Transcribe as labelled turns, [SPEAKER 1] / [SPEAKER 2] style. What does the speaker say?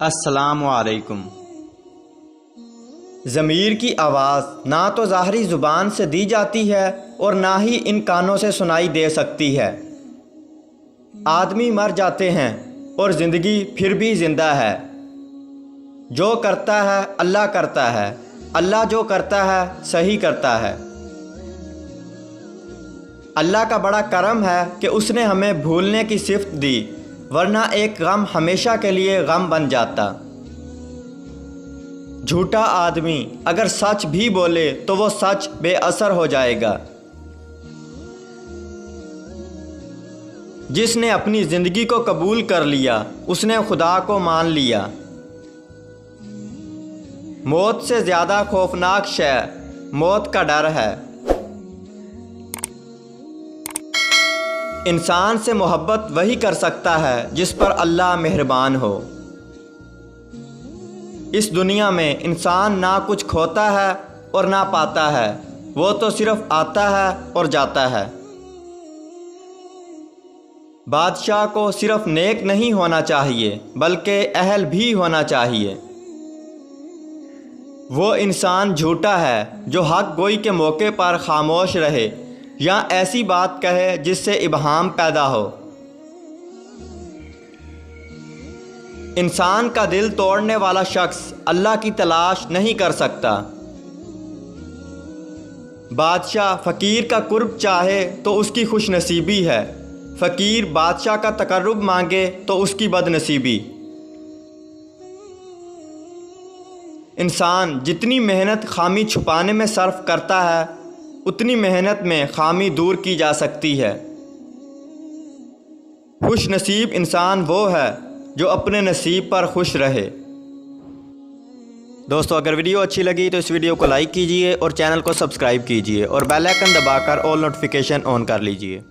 [SPEAKER 1] السلام علیکم۔ ضمیر کی آواز نہ تو ظاہری زبان سے دی جاتی ہے اور نہ ہی ان کانوں سے سنائی دے سکتی ہے۔ آدمی مر جاتے ہیں اور زندگی پھر بھی زندہ ہے۔ جو کرتا ہے اللہ کرتا ہے، اللہ جو کرتا ہے صحیح کرتا ہے۔ اللہ کا بڑا کرم ہے کہ اس نے ہمیں بھولنے کی صفت دی، ورنہ ایک غم ہمیشہ کے لیے غم بن جاتا۔ جھوٹا آدمی اگر سچ بھی بولے تو وہ سچ بے اثر ہو جائے گا۔ جس نے اپنی زندگی کو قبول کر لیا اس نے خدا کو مان لیا۔ موت سے زیادہ خوفناک شے موت کا ڈر ہے۔ انسان سے محبت وہی کر سکتا ہے جس پر اللہ مہربان ہو۔ اس دنیا میں انسان نہ کچھ کھوتا ہے اور نہ پاتا ہے، وہ تو صرف آتا ہے اور جاتا ہے۔ بادشاہ کو صرف نیک نہیں ہونا چاہیے بلکہ اہل بھی ہونا چاہیے۔ وہ انسان جھوٹا ہے جو حق گوئی کے موقع پر خاموش رہے یا ایسی بات کہے جس سے ابہام پیدا ہو۔ انسان کا دل توڑنے والا شخص اللہ کی تلاش نہیں کر سکتا۔ بادشاہ فقیر کا قرب چاہے تو اس کی خوش نصیبی ہے، فقیر بادشاہ کا تقرب مانگے تو اس کی بد نصیبی۔ انسان جتنی محنت خامی چھپانے میں صرف کرتا ہے اتنی محنت میں خامی دور کی جا سکتی ہے۔ خوش نصیب انسان وہ ہے جو اپنے نصیب پر خوش رہے۔ دوستو اگر ویڈیو اچھی لگی تو اس ویڈیو کو لائک کیجئے اور چینل کو سبسکرائب کیجئے اور بیل آئیکن دبا کر آل نوٹیفیکیشن آن کر لیجئے۔